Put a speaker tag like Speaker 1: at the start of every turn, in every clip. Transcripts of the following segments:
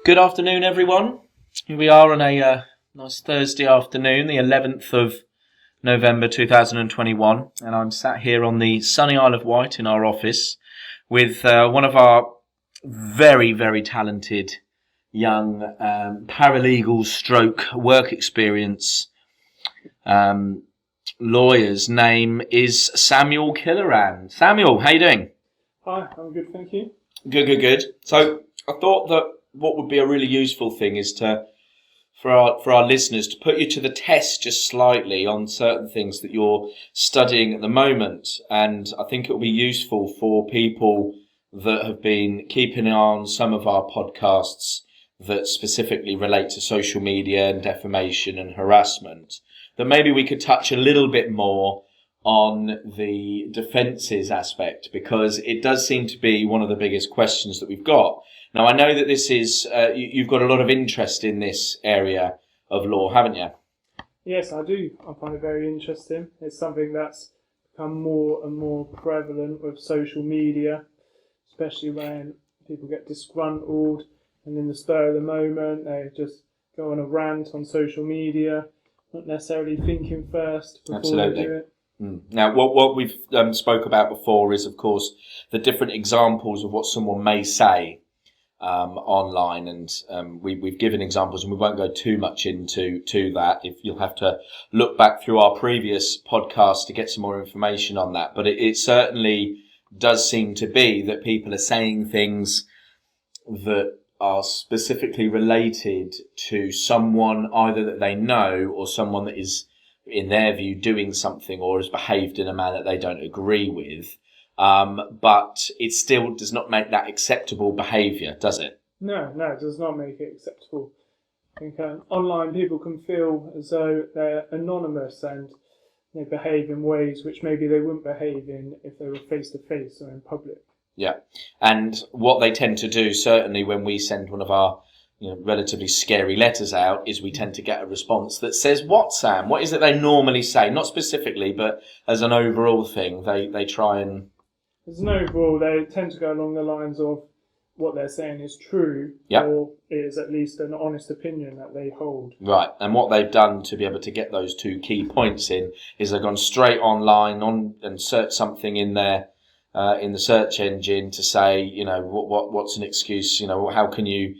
Speaker 1: Good afternoon, everyone. Here we are on a nice Thursday afternoon, the 11th of November 2021, and I'm sat here on the sunny Isle of Wight in our office with one of our very, very talented young paralegal stroke work experience lawyers. Name is Samuel Killoran. Samuel, how you doing?
Speaker 2: Hi, I'm good, thank you.
Speaker 1: Good. So I thought that what would be a really useful thing is for our listeners to put you to the test just slightly on certain things that you're studying at the moment. And I think it will be useful for people that have been keeping an eye on some of our podcasts that specifically relate to social media and defamation and harassment, that maybe we could touch a little bit more on the defences aspect, because it does seem to be one of the biggest questions that we've got. Now, I know that this is, you've got a lot of interest in this area of law, haven't you?
Speaker 2: Yes, I do. I find it very interesting. It's something that's become more and more prevalent with social media, especially when people get disgruntled and in the spur of the moment they just go on a rant on social media, not necessarily thinking first before they do it.
Speaker 1: Now, what we've spoke about before is, of course, the different examples of what someone may say online, and we've given examples, and we won't go too much into that. If you'll have to look back through our previous podcasts to get some more information on that, but it certainly does seem to be that people are saying things that are specifically related to someone either that they know or someone that is, in their view, doing something or has behaved in a manner that they don't agree with. But it still does not make that acceptable behaviour, does it?
Speaker 2: No, it does not make it acceptable. I think online people can feel as though they're anonymous and they behave in ways which maybe they wouldn't behave in if they were face-to-face or in public.
Speaker 1: Yeah, and what they tend to do, certainly when we send one of our relatively scary letters out, is we tend to get a response that says, "What, Sam? What is it they normally say?" Not specifically, but as an overall thing, they try and...
Speaker 2: As an overall, they tend to go along the lines of what they're saying is true, or is at least an honest opinion that they hold.
Speaker 1: Right, and what they've done to be able to get those two key points in is they've gone straight online and searched something in there in the search engine to say, what's an excuse? How can you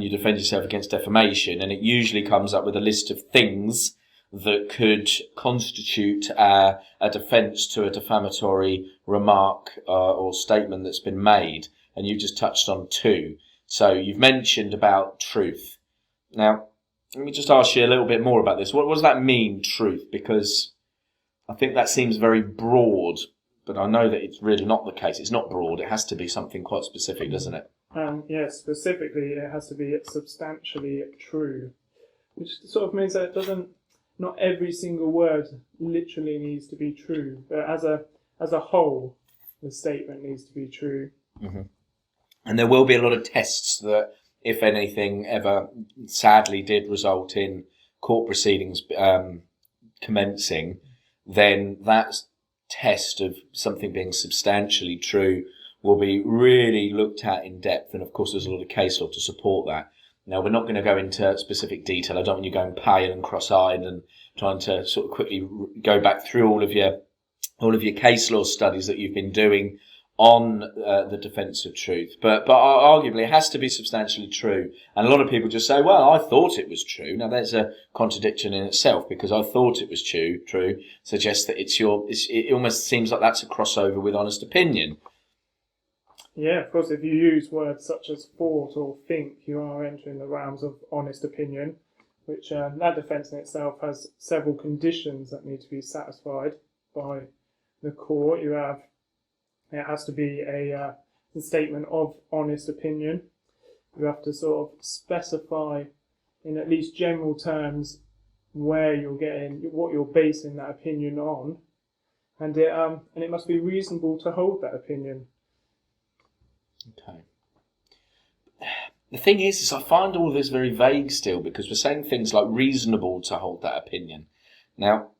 Speaker 1: defend yourself against defamation? And it usually comes up with a list of things that could constitute a defence to a defamatory remark or statement that's been made. And you just touched on two. So you've mentioned about truth. Now, let me just ask you a little bit more about this. What does that mean, truth? Because I think that seems very broad, but I know that it's really not the case. It's not broad. It has to be something quite specific, doesn't it?
Speaker 2: Yes, specifically, it has to be substantially true, which sort of means that not every single word literally needs to be true, but as a whole, the statement needs to be true.
Speaker 1: Mm-hmm. And there will be a lot of tests that, if anything, ever sadly did result in court proceedings commencing, then that test of something being substantially true will be really looked at in depth. And of course, there's a lot of case law to support that. Now, we're not going to go into specific detail. I don't want you going pale and cross-eyed and trying to sort of quickly go back through all of your case law studies that you've been doing on the defence of truth. But arguably, it has to be substantially true. And a lot of people just say, well, I thought it was true. Now, there's a contradiction in itself, because I thought it was true suggests that it almost seems like that's a crossover with honest opinion.
Speaker 2: Yeah, of course, if you use words such as thought or think, you are entering the realms of honest opinion, which that defence in itself has several conditions that need to be satisfied by the court. It has to be a statement of honest opinion. You have to sort of specify in at least general terms where you're getting, what you're basing that opinion on, and it must be reasonable to hold that opinion.
Speaker 1: Okay. The thing is I find all this very vague still, because we're saying things like reasonable to hold that opinion. Now,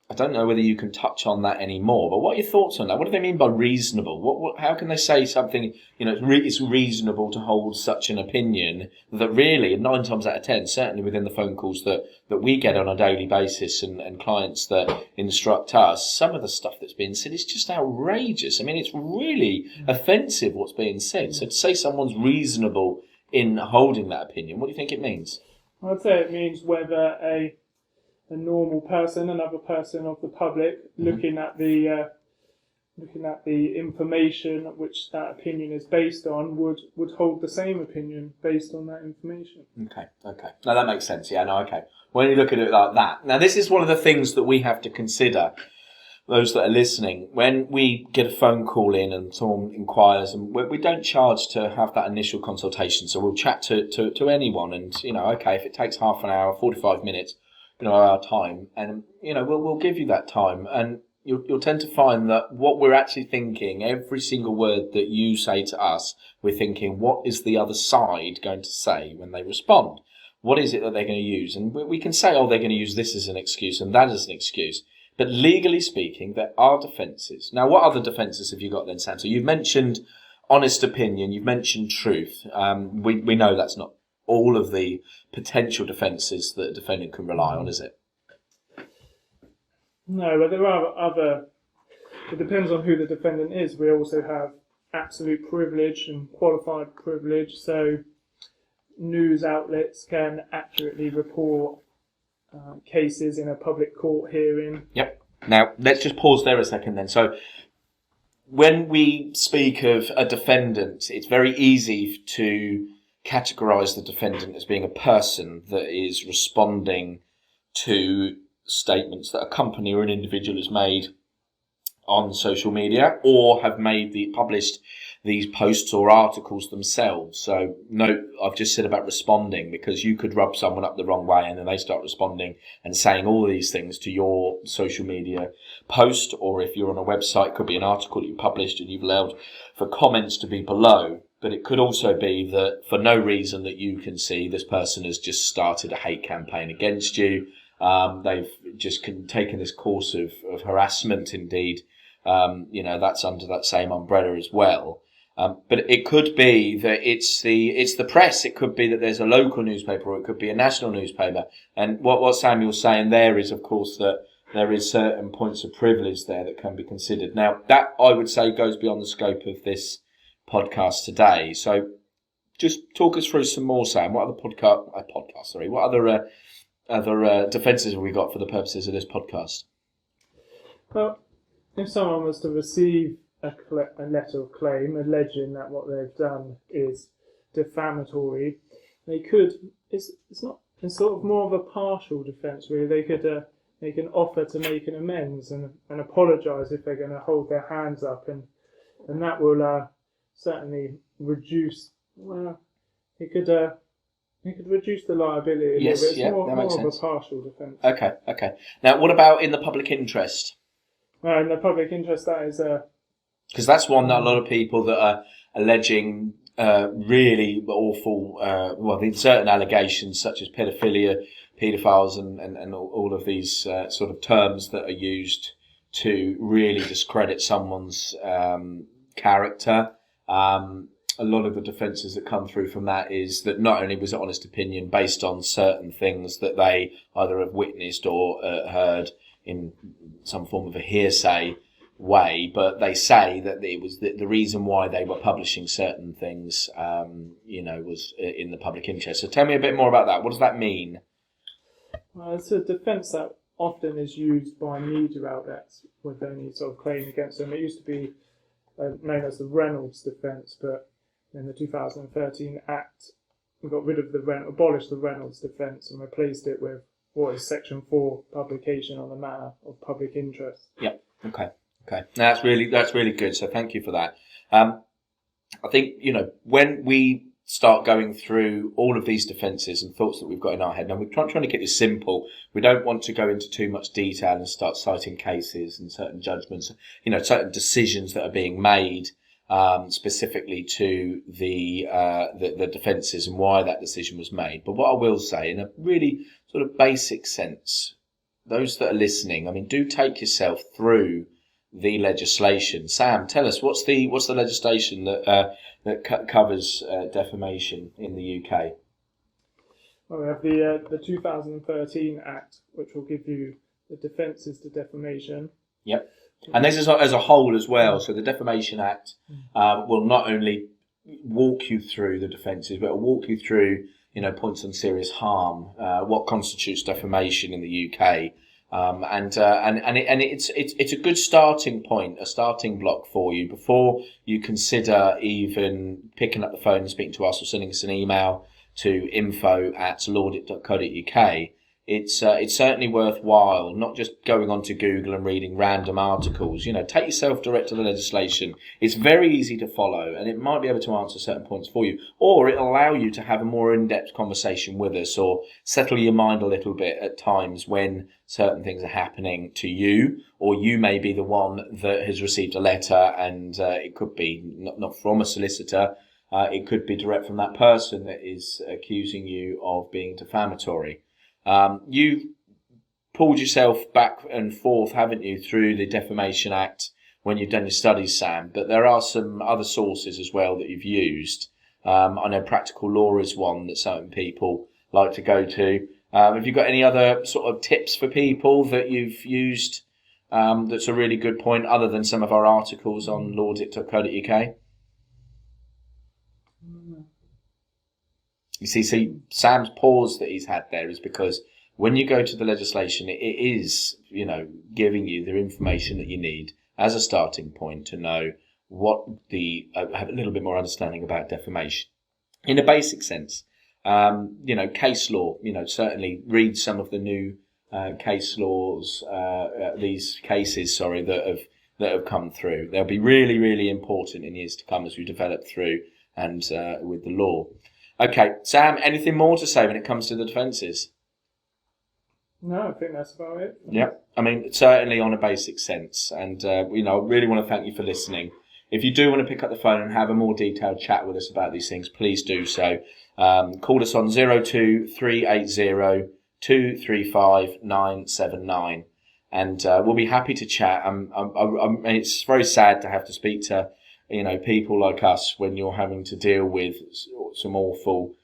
Speaker 1: I don't know whether you can touch on that anymore, but what are your thoughts on that? What do they mean by reasonable? How can they say something, it's reasonable to hold such an opinion that really, 9 times out of 10, certainly within the phone calls that we get on a daily basis and clients that instruct us, some of the stuff that's being said is just outrageous. I mean, it's really offensive what's being said. So to say someone's reasonable in holding that opinion, what do you think it means?
Speaker 2: I'd say it means whether a normal person, another person of the public, looking at the information which that opinion is based on, would hold the same opinion based on that information.
Speaker 1: Okay. Now that makes sense. Yeah, no, okay. When you look at it like that. Now this is one of the things that we have to consider, those that are listening. When we get a phone call in and someone inquires, and we don't charge to have that initial consultation, so we'll chat to anyone and, okay, if it takes half an hour, 45 minutes, our time, and we'll give you that time, and you'll tend to find that what we're actually thinking, every single word that you say to us, we're thinking, what is the other side going to say when they respond? What is it that they're going to use? And we can say, they're going to use this as an excuse and that as an excuse, but legally speaking, there are defences. Now, what other defences have you got then, Sam? So you've mentioned honest opinion, you've mentioned truth. We know that's not all of the potential defences that a defendant can rely on, is it?
Speaker 2: No, but there are other. It depends on who the defendant is. We also have absolute privilege and qualified privilege, so news outlets can accurately report cases in a public court hearing.
Speaker 1: Yep. Now, let's just pause there a second then. So, when we speak of a defendant, it's very easy to categorise the defendant as being a person that is responding to statements that a company or an individual has made on social media or have published these posts or articles themselves. So note, I've just said about responding, because you could rub someone up the wrong way and then they start responding and saying all of these things to your social media post, or if you're on a website, it could be an article that you published and you've allowed for comments to be below. But it could also be that for no reason that you can see, this person has just started a hate campaign against you. They've just taken this course of harassment, indeed. That's under that same umbrella as well. But it could be that it's the press. It could be that there's a local newspaper, or it could be a national newspaper. And what Samuel's saying there is, of course, that there is certain points of privilege there that can be considered. Now, that, I would say, goes beyond the scope of this podcast today. So just talk us through some more, Sam. What other defences have we got for the purposes of this podcast?
Speaker 2: Well, if someone was to receive a letter of claim alleging that what they've done is defamatory, they could. It's sort of more of a partial defence, really. They can offer to make an amends and apologise if they're going to hold their hands up, and that will certainly reduce. Well, it could reduce the liability.
Speaker 1: Yes,
Speaker 2: it's
Speaker 1: yeah,
Speaker 2: more
Speaker 1: that makes
Speaker 2: of
Speaker 1: sense.
Speaker 2: a partial defence.
Speaker 1: Okay. Now, what about in the public interest?
Speaker 2: Well, in the public interest, that is
Speaker 1: because that's one that a lot of people that are alleging really awful, certain allegations such as paedophilia, paedophiles, and all of these sort of terms that are used to really discredit someone's character. A lot of the defences that come through from that is that not only was it honest opinion based on certain things that they either have witnessed or heard in some form of a hearsay way, but they say that it was the reason why they were publishing certain things, was in the public interest. So tell me a bit more about that. What does that mean?
Speaker 2: Well, it's a defence that often is used by media outlets with any sort of claim against them. It used to be known as the Reynolds defence, but in the 2013 Act, we got rid of abolished the Reynolds defence and replaced it with what is Section 4, publication on a matter of public interest.
Speaker 1: Yep. Okay. Now, that's really good. So thank you for that. I think, when we start going through all of these defences and thoughts that we've got in our head, now we're trying to keep this simple. We don't want to go into too much detail and start citing cases and certain judgments, certain decisions that are being made specifically to the defences and why that decision was made. But what I will say, in a really sort of basic sense, those that are listening, I mean, do take yourself through the legislation. Sam, tell us what's the legislation that covers defamation in the UK?
Speaker 2: Well, we have the 2013 Act, which will give you the defences to defamation.
Speaker 1: Yep. And this is as a whole as well. So the Defamation Act will not only walk you through the defences, but it will walk you through, points on serious harm, what constitutes defamation in the UK, and it's a good starting point, a starting block for you before you consider even picking up the phone and speaking to us or sending us an email to info@laudit.co.uk. It's certainly worthwhile not just going onto Google and reading random articles. Take yourself direct to the legislation. It's very easy to follow, and it might be able to answer certain points for you, or it'll allow you to have a more in-depth conversation with us, or settle your mind a little bit at times when certain things are happening to you, or you may be the one that has received a letter, and it could be not from a solicitor. It could be direct from that person that is accusing you of being defamatory. You've pulled yourself back and forth, haven't you, through the Defamation Act when you've done your studies, Sam, but there are some other sources as well that you've used. I know Practical Law is one that certain people like to go to. Have you got any other sort of tips for people that you've used that's a really good point, other than some of our articles on laudit.co.uk? You see, Sam's pause that he's had there is because when you go to the legislation, it is, giving you the information that you need as a starting point to know what have a little bit more understanding about defamation. In a basic sense, case law, certainly read some of the new case laws, these cases, that have come through. They'll be really, really important in years to come as we develop through and with the law. Okay, Sam, anything more to say when it comes to the defences?
Speaker 2: No, I think that's about it.
Speaker 1: Yeah, I mean, certainly on a basic sense. And, I really want to thank you for listening. If you do want to pick up the phone and have a more detailed chat with us about these things, please do so. Call us on 02380 235 979. And we'll be happy to chat. It's very sad to have to speak to people like us when you're having to deal with some awful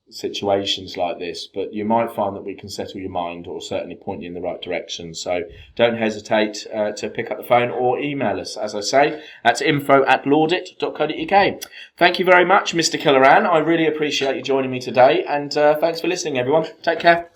Speaker 1: situations like this, but you might find that we can settle your mind or certainly point you in the right direction. So don't hesitate to pick up the phone or email us. As I say, that's info@laudit.co.uk. Thank you very much, Mr. Killoran. I really appreciate you joining me today, and thanks for listening, everyone. Take care.